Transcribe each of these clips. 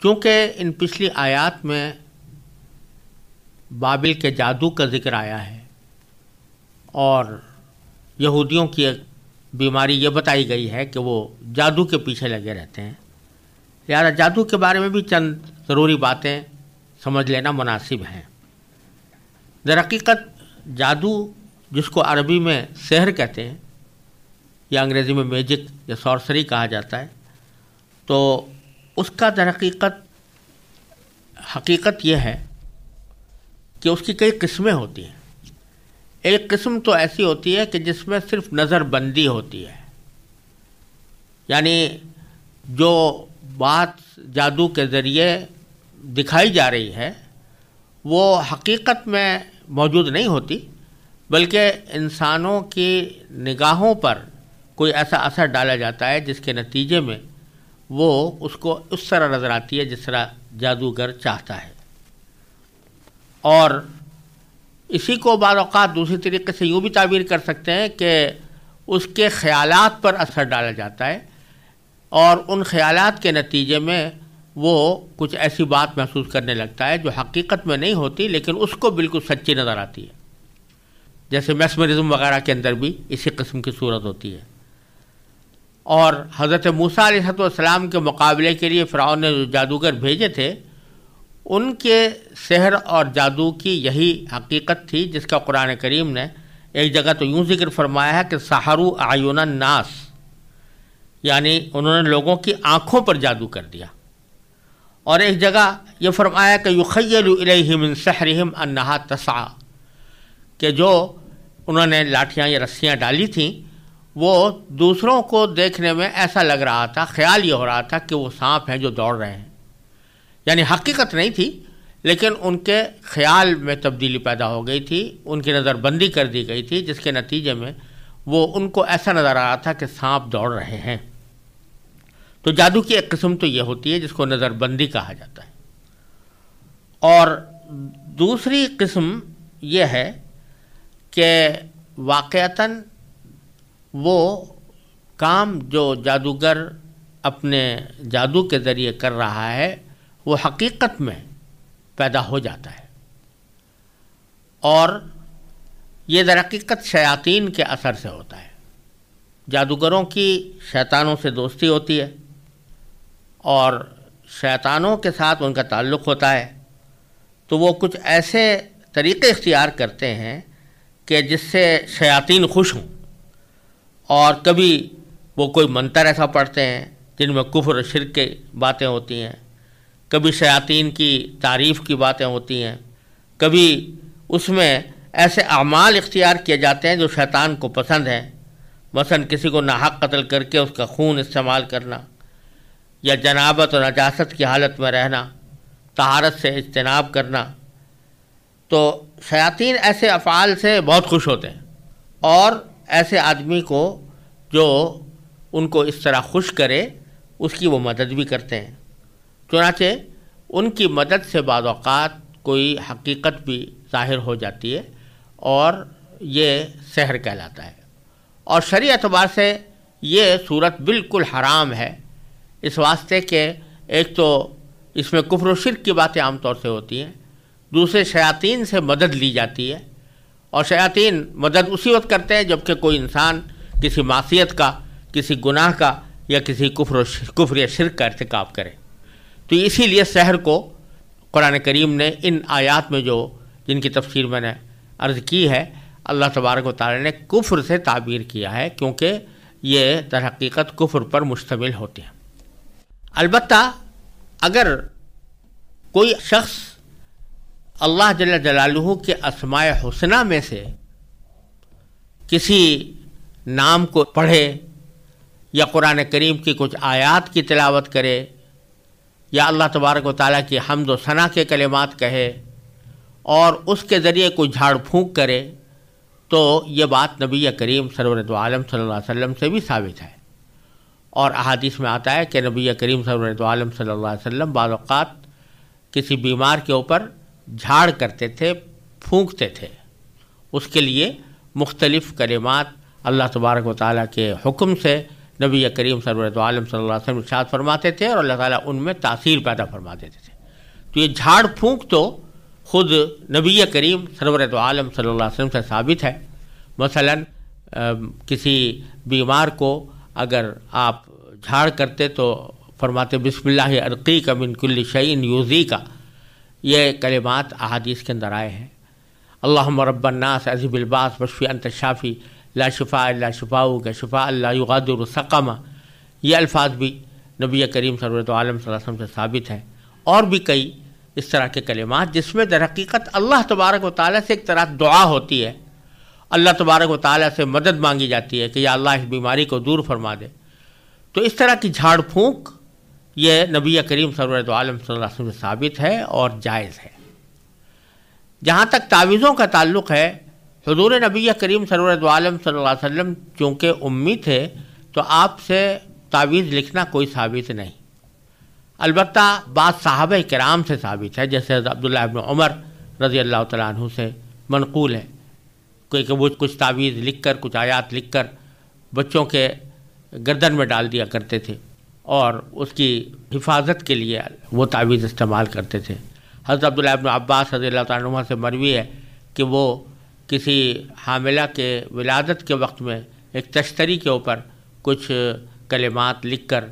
چونکہ ان پچھلی آیات میں بابل کے جادو کا ذکر آیا ہے اور یہودیوں کی ایک بیماری یہ بتائی گئی ہے کہ وہ جادو کے پیچھے لگے رہتے ہیں، لہذا جادو کے بارے میں بھی چند ضروری باتیں سمجھ لینا مناسب ہیں۔ در حقیقت جادو، جس کو عربی میں سحر کہتے ہیں یا انگریزی میں میجک یا سورسری کہا جاتا ہے، تو اس کا در حقیقت یہ ہے کہ اس کی کئی قسمیں ہوتی ہیں۔ ایک قسم تو ایسی ہوتی ہے کہ جس میں صرف نظر بندی ہوتی ہے، یعنی جو بات جادو کے ذریعے دکھائی جا رہی ہے وہ حقیقت میں موجود نہیں ہوتی، بلکہ انسانوں کی نگاہوں پر کوئی ایسا اثر ڈالا جاتا ہے جس کے نتیجے میں وہ اس کو اس طرح نظر آتی ہے جس طرح جادوگر چاہتا ہے۔ اور اسی کو بعض اوقات دوسری طریقے سے یوں بھی تعبیر کر سکتے ہیں کہ اس کے خیالات پر اثر ڈالا جاتا ہے اور ان خیالات کے نتیجے میں وہ کچھ ایسی بات محسوس کرنے لگتا ہے جو حقیقت میں نہیں ہوتی لیکن اس کو بالکل سچی نظر آتی ہے، جیسے میسمرزم وغیرہ کے اندر بھی اسی قسم کی صورت ہوتی ہے۔ اور حضرت موسیٰ علیہ السلام کے مقابلے کے لیے فرعون نے جو جادوگر بھیجے تھے، ان کے سحر اور جادو کی یہی حقیقت تھی جس کا قرآن کریم نے ایک جگہ تو یوں ذکر فرمایا ہے کہ سحروا اعین الناس، یعنی انہوں نے لوگوں کی آنکھوں پر جادو کر دیا، اور ایک جگہ یہ فرمایا کہ یخیل الیہ من سحرہم انہا تسعی، کہ جو انہوں نے لاٹھیاں یا رسیاں ڈالی تھیں وہ دوسروں کو دیکھنے میں ایسا لگ رہا تھا، خیال یہ ہو رہا تھا کہ وہ سانپ ہیں جو دوڑ رہے ہیں، یعنی حقیقت نہیں تھی لیکن ان کے خیال میں تبدیلی پیدا ہو گئی تھی، ان کی نظر بندی کر دی گئی تھی جس کے نتیجے میں وہ ان کو ایسا نظر آ رہا تھا کہ سانپ دوڑ رہے ہیں۔ تو جادو کی ایک قسم تو یہ ہوتی ہے جس کو نظر بندی کہا جاتا ہے، اور دوسری قسم یہ ہے کہ واقعتاً وہ کام جو جادوگر اپنے جادو کے ذریعے کر رہا ہے وہ حقیقت میں پیدا ہو جاتا ہے، اور یہ در حقیقت شیاطین کے اثر سے ہوتا ہے۔ جادوگروں کی شیطانوں سے دوستی ہوتی ہے اور شیطانوں کے ساتھ ان کا تعلق ہوتا ہے، تو وہ کچھ ایسے طریقے اختیار کرتے ہیں کہ جس سے شیاطین خوش ہوں، اور کبھی وہ کوئی منتر ایسا پڑھتے ہیں جن میں کفر و شرک کی باتیں ہوتی ہیں، کبھی شیاطین کی تعریف کی باتیں ہوتی ہیں، کبھی اس میں ایسے اعمال اختیار کیے جاتے ہیں جو شیطان کو پسند ہیں، مثلا کسی کو ناحق قتل کر کے اس کا خون استعمال کرنا، یا جنابت اور نجاست کی حالت میں رہنا، طہارت سے اجتناب کرنا۔ تو شیاطین ایسے افعال سے بہت خوش ہوتے ہیں، اور ایسے آدمی کو جو ان کو اس طرح خوش کرے اس کی وہ مدد بھی کرتے ہیں، چنانچہ ان کی مدد سے بعض اوقات کوئی حقیقت بھی ظاہر ہو جاتی ہے اور یہ سحر کہلاتا ہے۔ اور شرعی اعتبار سے یہ صورت بالکل حرام ہے، اس واسطے کہ ایک تو اس میں کفر و شرک کی باتیں عام طور سے ہوتی ہیں، دوسرے شیاطین سے مدد لی جاتی ہے، اور شیاطین مدد اسی وقت کرتے ہیں جبکہ کوئی انسان کسی معصیت کا، کسی گناہ کا یا کسی کفر یا شرک کا ارتکاب کرے۔ تو اسی لیے سحر کو قرآن کریم نے ان آیات میں جو جن کی تفسیر میں نے عرض کی ہے، اللہ تبارک و تعالی نے کفر سے تعبیر کیا ہے، کیونکہ یہ در حقیقت کفر پر مشتمل ہوتے ہیں۔ البتہ اگر کوئی شخص اللہ جل جلالہ کے اسماء حسنہ میں سے کسی نام کو پڑھے یا قرآن کریم کی کچھ آیات کی تلاوت کرے یا اللہ تبارک و تعالیٰ کی حمد و ثنا کے کلمات کہے اور اس کے ذریعے کوئی جھاڑ پھونک کرے، تو یہ بات نبی کریم سرور دو عالم صلی اللہ علیہ وسلم سے بھی ثابت ہے، اور احادیث میں آتا ہے کہ نبی کریم سرور دو عالم صلی اللہ علیہ وسلم بعض اوقات کسی بیمار کے اوپر جھاڑ کرتے تھے، پھونکتے تھے، اس کے لیے مختلف کلمات اللہ تبارک و تعالیٰ کے حکم سے نبی کریم سرورت عالم صلی اللہ علیہ وسلم ارشاد فرماتے تھے اور اللہ تعالیٰ ان میں تاثیر پیدا فرما دیتے تھے۔ تو یہ جھاڑ پھونک تو خود نبی کریم سرورت عالم صلی اللہ علیہ وسلم سے ثابت ہے۔ مثلا کسی بیمار کو اگر آپ جھاڑ کرتے تو فرماتے بسم اللہ ارقیک من کل شیء یؤذیک، یہ کلمات احادیث کے اندر آئے ہیں۔ اللہم رب الناس اذھب الباس واشف انت الشافی لا شفاء الا شفاؤک شفاء لا یغادر سقما، یہ الفاظ بھی نبی کریم سرورت عالم صلی اللہ علیہ وسلم سے ثابت ہیں۔ اور بھی کئی اس طرح کے کلمات جس میں در حقیقت اللہ تبارک و تعالیٰ سے ایک طرح دعا ہوتی ہے، اللہ تبارک و تعالیٰ سے مدد مانگی جاتی ہے کہ یا اللہ اس بیماری کو دور فرما دے۔ تو اس طرح کی جھاڑ پھونک یہ نبی کریم سرورت عالم صلی اللہ علیہ وسلم سے ثابت ہے اور جائز ہے۔ جہاں تک تعویذوں کا تعلق ہے، حضور نبی کریم سرورت عالم صلی اللہ علیہ وسلم چونکہ امی تھے تو آپ سے تعویذ لکھنا کوئی ثابت نہیں، البتہ بعض صحابہ کرام سے ثابت ہے، جیسے عبداللہ ابن عمر رضی اللہ تعالیٰ عنہ سے منقول ہے کہ وہ کچھ تعویذ لکھ کر، کچھ آیات لکھ کر بچوں کے گردن میں ڈال دیا کرتے تھے اور اس کی حفاظت کے لیے وہ تعویذ استعمال کرتے تھے۔ حضرت عبداللہ ابن عباس رضی اللہ تعالیٰ عنہ سے مروی ہے کہ وہ کسی حاملہ کے ولادت کے وقت میں ایک تشتری کے اوپر کچھ کلمات لکھ کر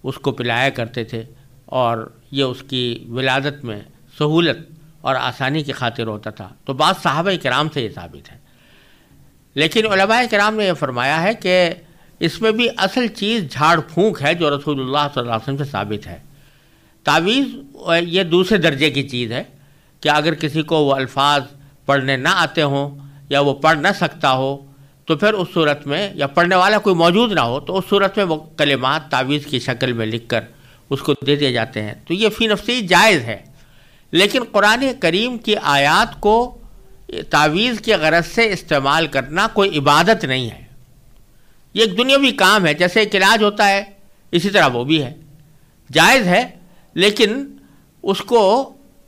اس کو پلایا کرتے تھے، اور یہ اس کی ولادت میں سہولت اور آسانی کی خاطر ہوتا تھا۔ تو بعض صحابہ کرام سے یہ ثابت ہے، لیکن علماء کرام نے یہ فرمایا ہے کہ اس میں بھی اصل چیز جھاڑ پھونک ہے جو رسول اللہ صلی اللہ علیہ وسلم سے ثابت ہے۔ تعویذ یہ دوسرے درجے کی چیز ہے کہ اگر کسی کو وہ الفاظ پڑھنے نہ آتے ہوں یا وہ پڑھ نہ سکتا ہو تو پھر اس صورت میں، یا پڑھنے والا کوئی موجود نہ ہو تو اس صورت میں وہ کلمات تعویذ کی شکل میں لکھ کر اس کو دے دیے جاتے ہیں، تو یہ فی نفسی جائز ہے۔ لیکن قرآن کریم کی آیات کو تعویذ کی غرض سے استعمال کرنا کوئی عبادت نہیں ہے، یہ ایک دنیاوی کام ہے، جیسے ایک علاج ہوتا ہے اسی طرح وہ بھی ہے، جائز ہے، لیکن اس کو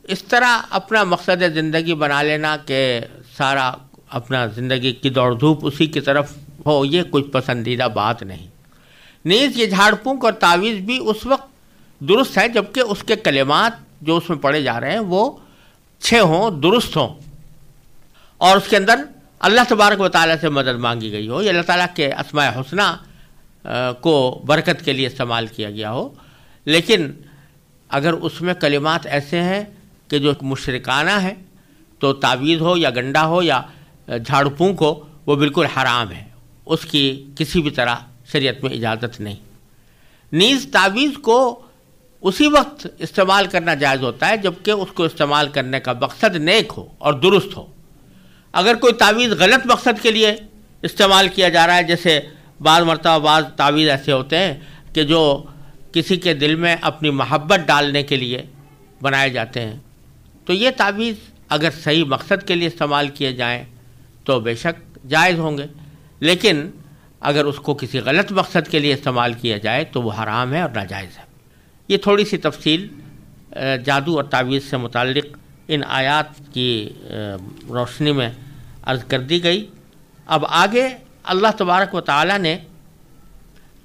اس طرح اپنا مقصد زندگی بنا لینا کہ سارا اپنا زندگی کی دوڑ دھوپ اسی کی طرف ہو، یہ کچھ پسندیدہ بات نہیں۔ نیز یہ جھاڑ پھونک اور تعویذ بھی اس وقت درست ہے جبکہ اس کے کلمات جو اس میں پڑھے جا رہے ہیں وہ اچھے ہوں، درست ہوں، اور اس کے اندر اللہ تبارک و تعالیٰ سے مدد مانگی گئی ہو، یا اللہ تعالیٰ کے اسماء حسنہ کو برکت کے لیے استعمال کیا گیا ہو۔ لیکن اگر اس میں کلمات ایسے ہیں کہ جو مشرکانہ ہے تو تعویذ ہو یا گنڈا ہو یا جھاڑ پھونک ہو وہ بالکل حرام ہے، اس کی کسی بھی طرح شریعت میں اجازت نہیں۔ نیز تعویذ کو اسی وقت استعمال کرنا جائز ہوتا ہے جبکہ اس کو استعمال کرنے کا مقصد نیک ہو اور درست ہو۔ اگر کوئی تعویذ غلط مقصد کے لیے استعمال کیا جا رہا ہے، جیسے بعض مرتبہ بعض تعویذ ایسے ہوتے ہیں کہ جو کسی کے دل میں اپنی محبت ڈالنے کے لیے بنائے جاتے ہیں، تو یہ تعویذ اگر صحیح مقصد کے لیے استعمال کیے جائیں تو بے شک جائز ہوں گے، لیکن اگر اس کو کسی غلط مقصد کے لیے استعمال کیا جائے تو وہ حرام ہے اور ناجائز ہے۔ یہ تھوڑی سی تفصیل جادو اور تعویذ سے متعلق ان آیات کی روشنی میں عرض کر دی گئی۔ اب آگے اللہ تبارک و تعالیٰ نے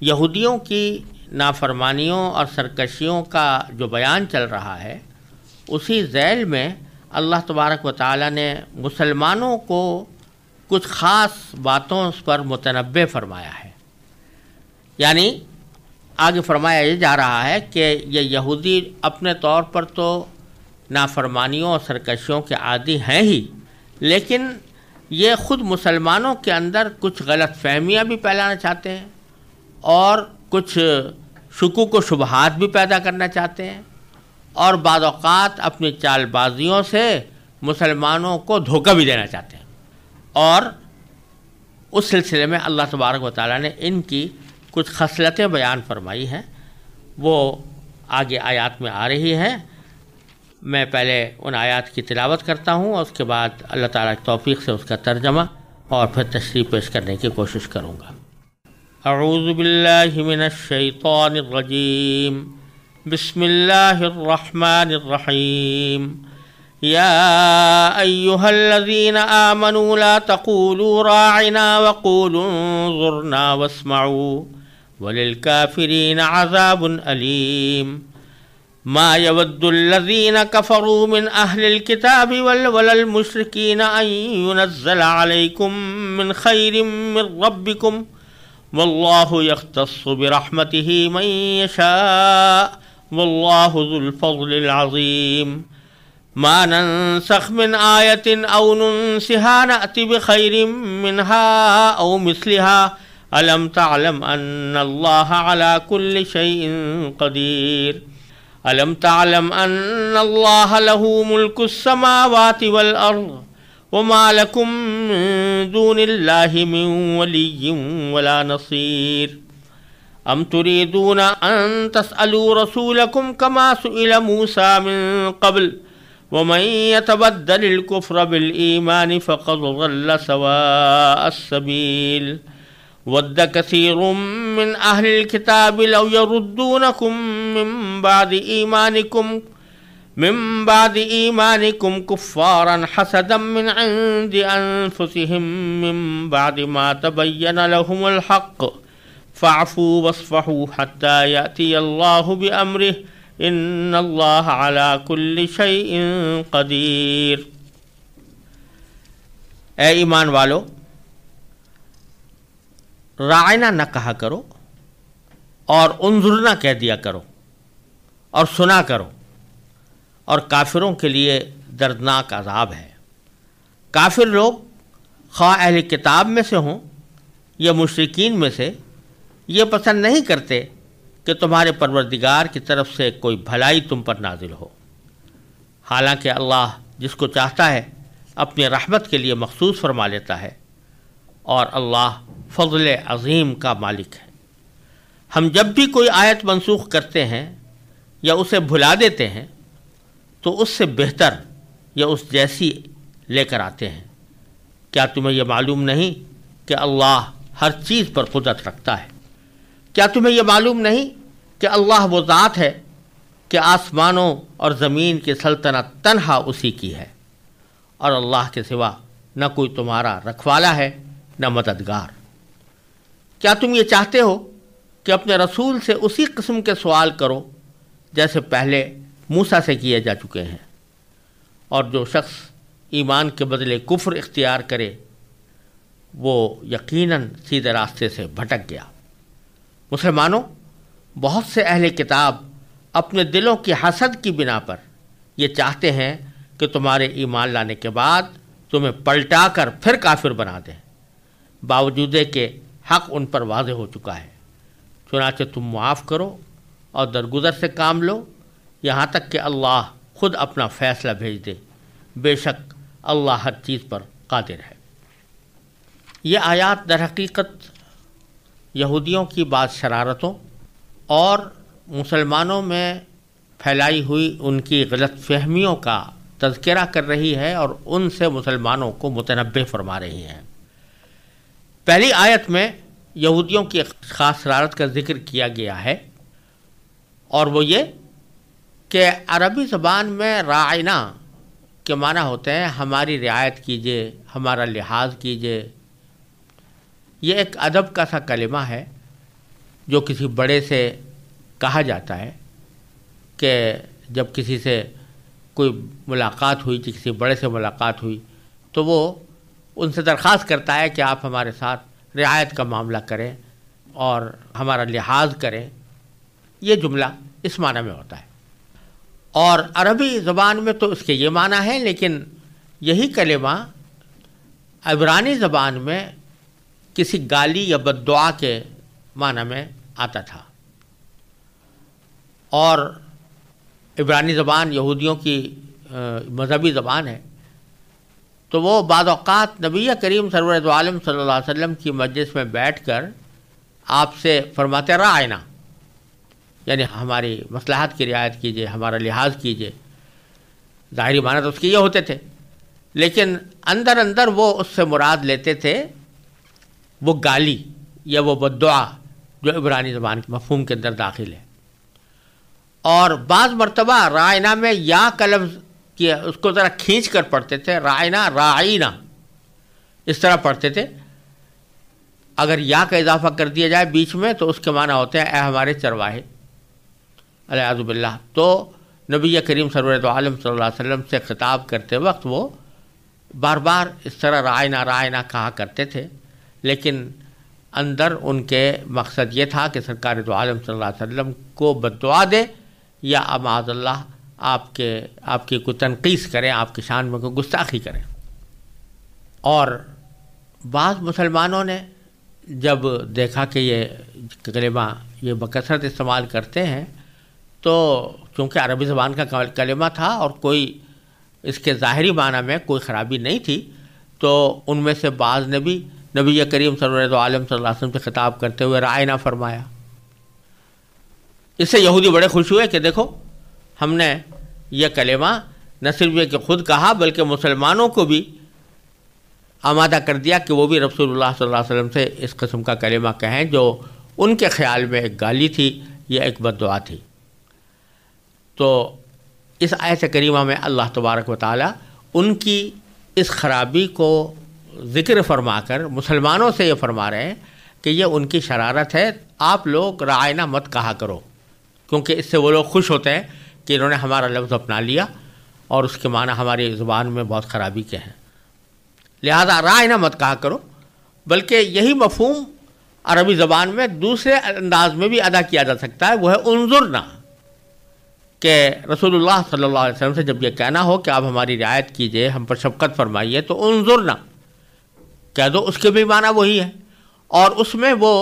یہودیوں کی نافرمانیوں اور سرکشیوں کا جو بیان چل رہا ہے، اسی ذیل میں اللہ تبارک و تعالیٰ نے مسلمانوں کو کچھ خاص باتوں پر متنبہ فرمایا ہے۔ یعنی آگے فرمایا یہ جا رہا ہے کہ یہ یہودی اپنے طور پر تو نافرمانیوں اور سرکشیوں کے عادی ہیں ہی، لیکن یہ خود مسلمانوں کے اندر کچھ غلط فہمیاں بھی پھیلانا چاہتے ہیں اور کچھ شکوک و شبہات بھی پیدا کرنا چاہتے ہیں، اور بعض اوقات اپنی چال بازیوں سے مسلمانوں کو دھوکہ بھی دینا چاہتے ہیں۔ اور اس سلسلے میں اللہ تبارک و تعالیٰ نے ان کی کچھ خصلتیں بیان فرمائی ہیں، وہ آگے آیات میں آ رہی ہیں۔ میں پہلے ان آیات کی تلاوت کرتا ہوں اور اس کے بعد اللہ تعالیٰ کی توفیق سے اس کا ترجمہ اور پھر تشریح پیش کرنے کی کوشش کروں گا۔ اعوذ باللہ من الشیطان الرجیم، بسم اللہ الرحمن الرحیم۔ یا ایہا الذین آمنوا لا تقولوا راعنا وقولوا انظرنا واسمعوا وَلِلْكَافِرِينَ عَذَابٌ أَلِيمٌ مَا يَوَدُّ الَّذِينَ كَفَرُوا مِنْ أَهْلِ الْكِتَابِ وَلَا الْمُشْرِكِينَ أَنْ يُنَزَّلَ عَلَيْكُمْ مِنْ خَيْرٍ مِنْ رَبِّكُمْ وَاللَّهُ يَخْتَصُّ بِرَحْمَتِهِ مَنْ يَشَاءُ وَاللَّهُ ذُو الْفَضْلِ الْعَظِيمِ مَا نَنْسَخْ مِنْ آيَةٍ أَوْ نُنْسِهَا نَأْتِ بِخَيْرٍ مِنْهَا أَوْ مِثْلِهَا أَلَمْ تَعْلَمْ أَنَّ اللَّهَ عَلَى كُلِّ شَيْءٍ قَدِيرٌ أَلَمْ تَعْلَمْ أَنَّ اللَّهَ لَهُ مُلْكُ السَّمَاوَاتِ وَالْأَرْضِ وَمَا لَكُم مِّن دُونِ اللَّهِ مِن وَلِيٍّ وَلَا نَصِيرٍ أَمْ تُرِيدُونَ أَن تَسْأَلُوا رَسُولَكُمْ كَمَا سُئِلَ مُوسَى مِن قَبْلُ وَمَن يَتَبَدَّلِ الْكُفْرَ بِالْإِيمَانِ فَقَدْ ضَلَّ سَوَاءَ السَّبِيلِ وَدَّ كَثِيرٌ مِّنْ أَهْلِ الْكِتَابِ لَوْ يَرُدُّونَكُم من بعد إيمانكم كفارا حسدا من عند أنفسهم من بعد ما تبين لهم الحق فاعفوا واصفحوا حتى يأتي الله بأمره إن الله على كل شيء قدير۔ اے ایمان والو، رائنا نہ کہا کرو اور انظرنا کہہ دیا کرو اور سنا کرو، اور کافروں کے لیے دردناک عذاب ہے۔ کافر لوگ خواہ اہل کتاب میں سے ہوں یا مشرکین میں سے یہ پسند نہیں کرتے کہ تمہارے پروردگار کی طرف سے کوئی بھلائی تم پر نازل ہو، حالانکہ اللہ جس کو چاہتا ہے اپنی رحمت کے لیے مخصوص فرما لیتا ہے، اور اللہ فضل عظیم کا مالک ہے۔ ہم جب بھی کوئی آیت منسوخ کرتے ہیں یا اسے بھلا دیتے ہیں تو اس سے بہتر یا اس جیسی لے کر آتے ہیں۔ کیا تمہیں یہ معلوم نہیں کہ اللہ ہر چیز پر قدرت رکھتا ہے؟ کیا تمہیں یہ معلوم نہیں کہ اللہ وہ ذات ہے کہ آسمانوں اور زمین کی سلطنت تنہا اسی کی ہے، اور اللہ کے سوا نہ کوئی تمہارا رکھوالا ہے نہ مددگار۔ کیا تم یہ چاہتے ہو کہ اپنے رسول سے اسی قسم کے سوال کرو جیسے پہلے موسیٰ سے کیے جا چکے ہیں؟ اور جو شخص ایمان کے بدلے کفر اختیار کرے وہ یقیناً سیدھے راستے سے بھٹک گیا۔ مسلمانوں، بہت سے اہل کتاب اپنے دلوں کی حسد کی بنا پر یہ چاہتے ہیں کہ تمہارے ایمان لانے کے بعد تمہیں پلٹا کر پھر کافر بنا دیں، باوجود کہ حق ان پر واضح ہو چکا ہے۔ چنانچہ تم معاف کرو اور درگزر سے کام لو یہاں تک کہ اللہ خود اپنا فیصلہ بھیج دے، بے شک اللہ ہر چیز پر قادر ہے۔ یہ آیات در حقیقت یہودیوں کی بعض شرارتوں اور مسلمانوں میں پھیلائی ہوئی ان کی غلط فہمیوں کا تذکرہ کر رہی ہے اور ان سے مسلمانوں کو متنبہ فرما رہی ہیں۔ پہلی آیت میں یہودیوں کی ایک خاص شرارت کا ذکر کیا گیا ہے، اور وہ یہ کہ عربی زبان میں راعنا کے معنی ہوتے ہیں ہماری رعایت کیجیے، ہمارا لحاظ کیجیے۔ یہ ایک ادب کا سا کلمہ ہے جو کسی بڑے سے کہا جاتا ہے کہ جب کسی سے کوئی ملاقات ہوئی، کسی بڑے سے ملاقات ہوئی تو وہ ان سے درخواست کرتا ہے کہ آپ ہمارے ساتھ رعایت کا معاملہ کریں اور ہمارا لحاظ کریں۔ یہ جملہ اس معنی میں ہوتا ہے، اور عربی زبان میں تو اس کے یہ معنی ہے، لیکن یہی کلمہ عبرانی زبان میں کسی گالی یا بد دعا کے معنی میں آتا تھا۔ اور عبرانی زبان یہودیوں کی مذہبی زبان ہے، تو وہ بعض اوقات نبی کریم سرور دو عالم صلی اللہ علیہ وسلم کی مجلس میں بیٹھ کر آپ سے فرماتے راعنا، یعنی ہماری مصلحت کی رعایت کیجیے، ہمارا لحاظ کیجیے۔ ظاہری معنی تو اس کے یہ ہوتے تھے، لیکن اندر اندر وہ اس سے مراد لیتے تھے وہ گالی یا وہ بد دعا جو عبرانی زبان کے مفہوم کے اندر داخل ہے۔ اور بعض مرتبہ رائنا میں یا کا لفظ کیا، اس کو ذرا کھینچ کر پڑھتے تھے، رائنا رائنا اس طرح پڑھتے تھے اگر یا کا اضافہ کر دیا جائے بیچ میں تو اس کے معنی ہوتے ہیں اے ہمارے چرواہے الیاذ باللہ. تو نبی کریم سرورت عالم صلی اللہ علیہ وسلم سے خطاب کرتے وقت وہ بار بار اس طرح رائنا کہا کرتے تھے، لیکن اندر ان کے مقصد یہ تھا کہ سرکار دو عالم صلی اللہ علیہ وسلم کو بد دعا دے یا معاذ اللہ آپ کی کوئی تنقیص کریں، آپ کی شان میں کوئی گستاخی کریں. اور بعض مسلمانوں نے جب دیکھا کہ یہ کلمہ یہ بکثرت استعمال کرتے ہیں، تو چونکہ عربی زبان کا کلمہ تھا اور کوئی اس کے ظاہری معنی میں کوئی خرابی نہیں تھی، تو ان میں سے بعض نے بھی نبی کریم صلی اللہ علیہ وسلم سے خطاب کرتے ہوئے رائنا فرمایا. اس سے یہودی بڑے خوش ہوئے کہ دیکھو ہم نے یہ کلمہ نہ صرف یہ کہ خود کہا بلکہ مسلمانوں کو بھی آمادہ کر دیا کہ وہ بھی رسول اللہ صلی اللہ علیہ وسلم سے اس قسم کا کلمہ کہیں جو ان کے خیال میں ایک گالی تھی یا ایک بد دعا تھی. تو اس آیت کریمہ میں اللہ تبارک و تعالی ان کی اس خرابی کو ذکر فرما کر مسلمانوں سے یہ فرما رہے ہیں کہ یہ ان کی شرارت ہے، آپ لوگ رائنا مت کہا کرو، کیونکہ اس سے وہ لوگ خوش ہوتے ہیں کہ انہوں نے ہمارا لفظ اپنا لیا اور اس کے معنی ہماری زبان میں بہت خرابی کے ہیں، لہذا رائنا مت کہا کرو. بلکہ یہی مفہوم عربی زبان میں دوسرے انداز میں بھی ادا کیا جا سکتا ہے، وہ ہے انظرنا، کہ رسول اللہ صلی اللہ علیہ وسلم سے جب یہ کہنا ہو کہ آپ ہماری رعایت کیجئے، ہم پر شفقت فرمائیے، تو انظرنا کہہ دو، اس کے بھی معنی وہی ہے، اور اس میں وہ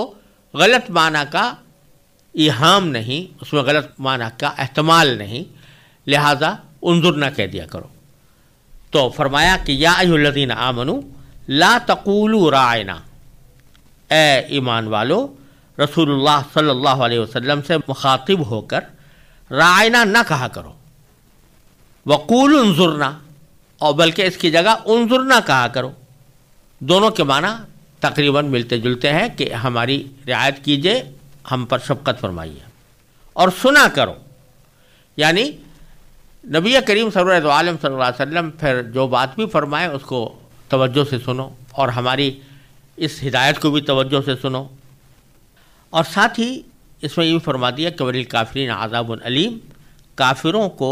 غلط معنی کا ایہام نہیں، اس میں غلط معنی کا احتمال نہیں، لہذا انظرنا کہہ دیا کرو. تو فرمایا کہ یا ایھا الذین آمنوا لا تقولوا راعنا، اے ایمان والو رسول اللہ صلی اللہ علیہ وسلم سے مخاطب ہو کر راعنا نہ کہا کرو، وقولوا انظرنا، اور بلکہ اس کی جگہ انظرنا کہا کرو. دونوں کے معنی تقریباً ملتے جلتے ہیں کہ ہماری رعایت کیجئے، ہم پر شفقت فرمائیے، اور سنا کرو، یعنی نبی کریم صلی اللہ علیہ وسلم پھر جو بات بھی فرمائے اس کو توجہ سے سنو، اور ہماری اس ہدایت کو بھی توجہ سے سنو. اور ساتھ ہی اس میں یہ بھی فرما دیا کہ وللکافرین عذاب علیم، کافروں کو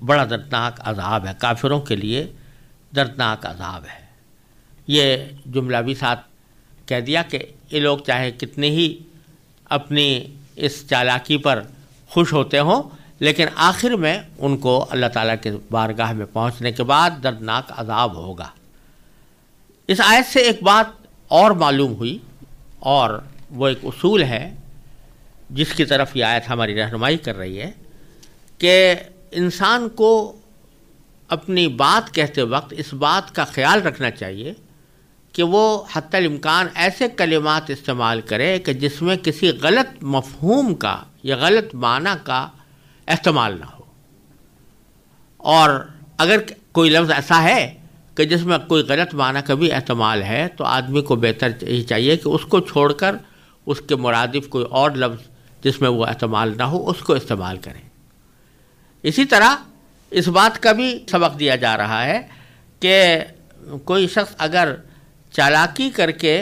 بڑا دردناک عذاب ہے، کافروں کے لیے دردناک عذاب ہے. یہ جملہ بھی ساتھ کہہ دیا کہ یہ لوگ چاہے کتنے ہی اپنی اس چالاکی پر خوش ہوتے ہوں، لیکن آخر میں ان کو اللہ تعالیٰ کے بارگاہ میں پہنچنے کے بعد دردناک عذاب ہوگا. اس آیت سے ایک بات اور معلوم ہوئی، اور وہ ایک اصول ہے جس کی طرف یہ آیت ہماری رہنمائی کر رہی ہے، کہ انسان کو اپنی بات کہتے وقت اس بات کا خیال رکھنا چاہیے کہ وہ حتی الامکان ایسے کلمات استعمال کرے کہ جس میں کسی غلط مفہوم کا یا غلط معنی کا احتمال نہ ہو. اور اگر کوئی لفظ ایسا ہے کہ جس میں کوئی غلط معنی کا بھی احتمال ہے تو آدمی کو بہتر یہی چاہیے کہ اس کو چھوڑ کر اس کے مرادف کوئی اور لفظ جس میں وہ احتمال نہ ہو اس کو استعمال کریں. اسی طرح اس بات کا بھی سبق دیا جا رہا ہے کہ کوئی شخص اگر چالاکی کر کے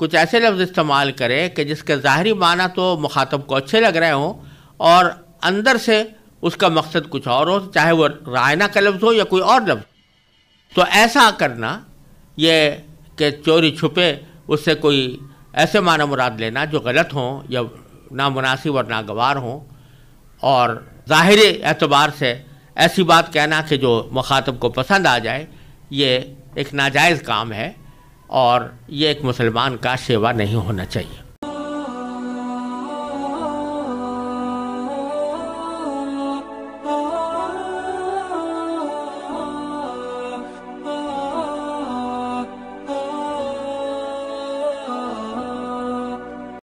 کچھ ایسے لفظ استعمال کرے کہ جس کے ظاہری معنی تو مخاطب کو اچھے لگ رہے ہوں اور اندر سے اس کا مقصد کچھ اور ہو، چاہے وہ رائنا کا لفظ ہو یا کوئی اور لفظ، تو ایسا کرنا یہ کہ چوری چھپے اس سے کوئی ایسے معنی مراد لینا جو غلط ہوں یا نامناسب اور ناگوار ہوں، اور ظاہری اعتبار سے ایسی بات کہنا کہ جو مخاطب کو پسند آ جائے، یہ ایک ناجائز کام ہے اور یہ ایک مسلمان کا شیوا نہیں ہونا چاہیے.